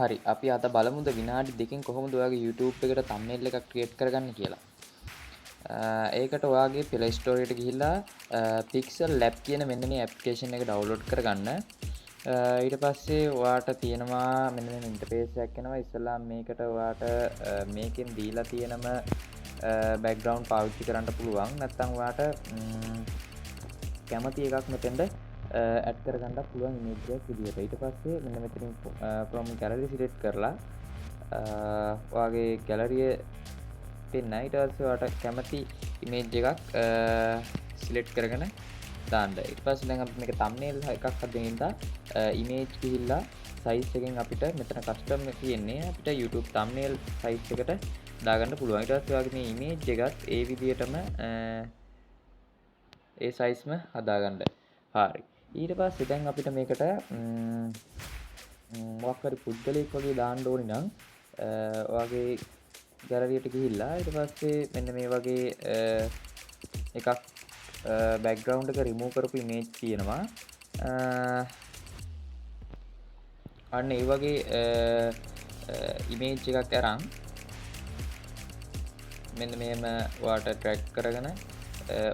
හරි අපි අද බලමුද විනාඩි 2කින් කොහොමද ඔයාගේ YouTube එකට thumbnail එකක් create කරගන්නේ කියලා. ඒකට ඔයාගේ Play Store එකට ගිහිල්ලා Pixel Lab කියන මෙන්න මේ application එක download කරගන්න. ඊට පස්සේ ඔයාට තියෙනවා මෙන්න මේ interface එකක් එනවා. ඉස්සෙල්ලා මේකට ඔයාට මේකෙන් දීලා තියෙනම background පාවිච්චි කරන්න පුළුවන්. නැත්නම් ඔයාට කැමති එකක් මෙතෙන්ද ඇඩ් කරගන්න පුළුවන් image එකක් විදියට. ඊට පස්සේ මෙන්න මෙතනින් from gallery select කරලා ඔයාගේ gallery පෙන්නයි. ඊට පස්සේ ඔයාට කැමති image එකක් select කරගෙන දාන්න. ඊට පස්සේ දැන් අපි මේක thumbnail එකක් හදගෙන ඉඳලා image ගිහිල්ලා size එකෙන් අපිට මෙතන custom එක තියෙන්නේ. අපිට YouTube thumbnail size එකට දාගන්න පුළුවන්. ඊට පස්සේ ඔයාගේ මේ image එකත් ඒ විදියටම ඒ size ම හදාගන්න. හරි. ඊට පස්සේ දැන් අපිට මේකට මොකක් හරි පුද්ගලයෙක් වගේ දාන්න ඕනේ නම් ඔයාගේ gallery එකට ගිහිල්ලා ඊට පස්සේ මෙන්න මේ වගේ එකක් background එක remove කරපු image තියෙනවා. අන්න ඒ වගේ image එකක් අරන් මෙන්න මෙහෙම ඔයාට drag කරගෙන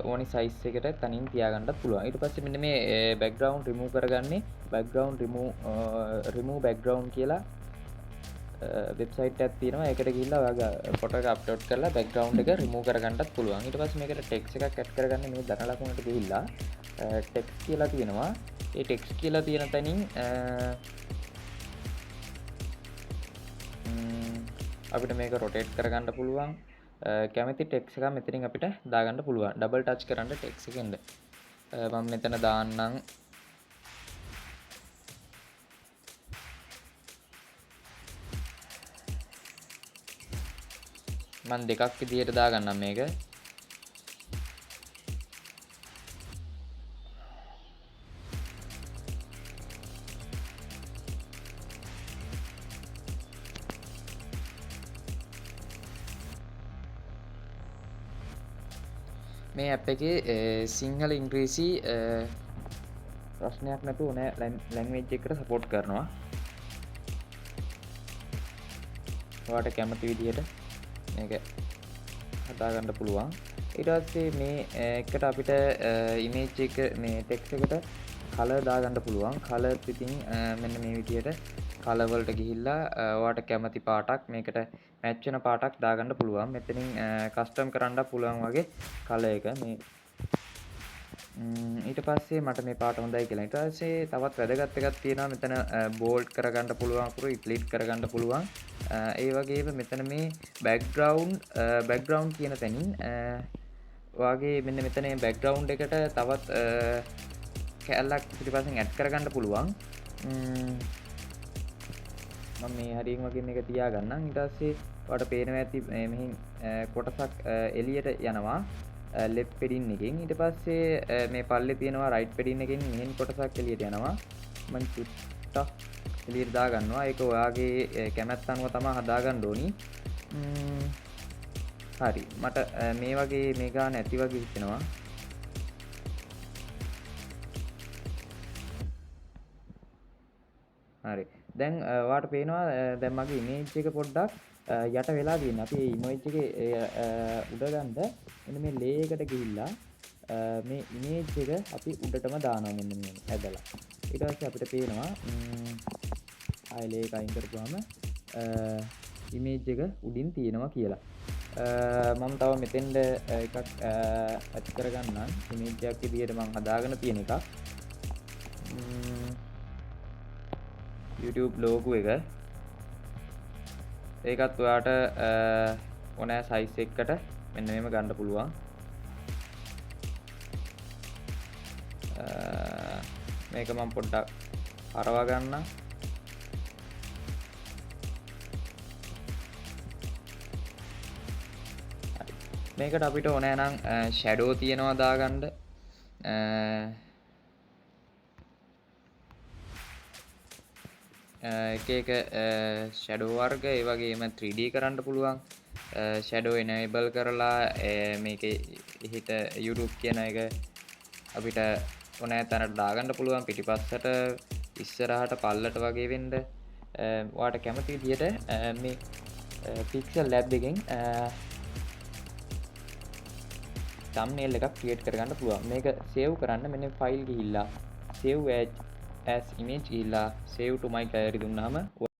ඕනි size එකට තනින් තියාගන්නත් පුළුවන්. ඊට පස්සේ මෙන්න මේ background remove කරගන්නේ background remove background කියලා website එකක් තියෙනවා. ඒකට ගිහිල්ලා ඔයාගේ photo එක upload කරලා background එක remove කරගන්නත් පුළුවන්. ඊට පස්සේ මේකට text එකක් add කරගන්න මේ ධන ලකුණට ගිහිල්ලා text කියලා තියෙනවා. ඒ text කියලා තියෙන තැනින් අපිට මේක rotate කරගන්න පුළුවන්. කැමති ටෙක්ස් එකක් මෙතනින් අපිට දාගන්න පුළුවන්. ඩබල් ටච් කරන්න ටෙක්ස් එකෙන්ද මම මෙතන දාන්නම් මම දෙකක් විදියට දාගන්නම් මේක. මේ ඇප් එකේ සිංහල ඉංග්‍රීසි ප්‍රශ්නයක් නැතුව ඕනෑ ලැන්ග්වේජ් එකකට සපෝට් කරනවා. ඔයාට කැමති විදිහට මේක හදාගන්න පුළුවන්. ඊට පස්සේ මේ එකට අපිට image එක මේ text එකට color දාගන්න පුළුවන්. color ඉතින් මෙන්න මේ විදිහට color වලට ගිහිල්ලා ඔයාට කැමති පාටක් මේකට match වෙන පාටක් දාගන්න පුළුවන්. මෙතනින් custom කරන්න පුළුවන් වගේ color එක මේ ඊට පස්සේ මට මේ පාට හොඳයි කියලා. ඊට පස්සේ තවත් වැදගත් එකක් තියෙනවා. මෙතන bold කරගන්න පුළුවන් අකුරු italic කරගන්න පුළුවන්. ඒ වගේම මෙතන මේ background කියන තැනින් ඔයාගේ මෙන්න මෙතන මේ background එකට තවත් කැලලක් පිටිපස්සෙන් add කරගන්න පුළුවන්. මම මේ හරියෙන් වගේ මේක තියාගන්නම්. ඊට පස්සේ ඔයාලට පේනවා ඇති මෙහින් කොටසක් එළියට යනවා left padding එකෙන්. ඊට පස්සේ මේ පල්ලේ තියෙනවා right padding එකෙන් මෙහින් කොටසක් එළියට යනවා. මම චුට්ටක් එළියට දා ගන්නවා. ඒක ඔයාගේ කැමැත්ත අනුව තමයි හදාගන්න ඕනි. හරි. මට මේ වගේ මේ ගාන ඇති වගේ හිතෙනවා. හරි. දැන් ඔයාලට පේනවා දැන් මගේ image එක පොඩ්ඩක් යට වෙලා තියෙනවා. අපි image එකේ උඩ ගන්න මෙන්න මේ layer එකට ගිහිල්ලා මේ image එක අපි උඩටම දානවා මෙන්න මේ ඇදලා. ඊට පස්සේ අපිට පේනවා ආයෙ layer එක අයින් කරපුවාම image එක උඩින් තියෙනවා කියලා. මම තව මෙතෙන්ද එකක් ඇඩ් කරගන්නම්. image එකක් විදියට මම හදාගෙන තියෙන එකක්. YouTube logo එක ඒකත් ඔයාට ඕනෑ size එකකට මෙන්න මෙහෙම ගන්න පුළුවන්. මේක මම පොඩ්ඩක් හරවා ගන්නම්. මේකට අපිට ඕනෑ නම් shadow තියෙනවා දාගන්න. එක shadow වර්ග ඒ වගේම 3D කරන්න පුළුවන්. shadow enable කරලා මේකේ හිට YouTube කියන එක අපිට ඕනෑ තැනට දාගන්න පුළුවන්. පිටිපස්සට ඉස්සරහට පල්ලට වගේ වෙන්න ඔයාට කැමති විදිහට මේ පික්සල් ලැබ් එකෙන් thumbnail එකක් ක්‍රියේට් කරගන්න පුළුවන්. මේක සේව් කරන්න මෙන්න ෆයිල් ගිහිල්ලා save as image ගිහිල්ලා save to my gallery දුන්නාම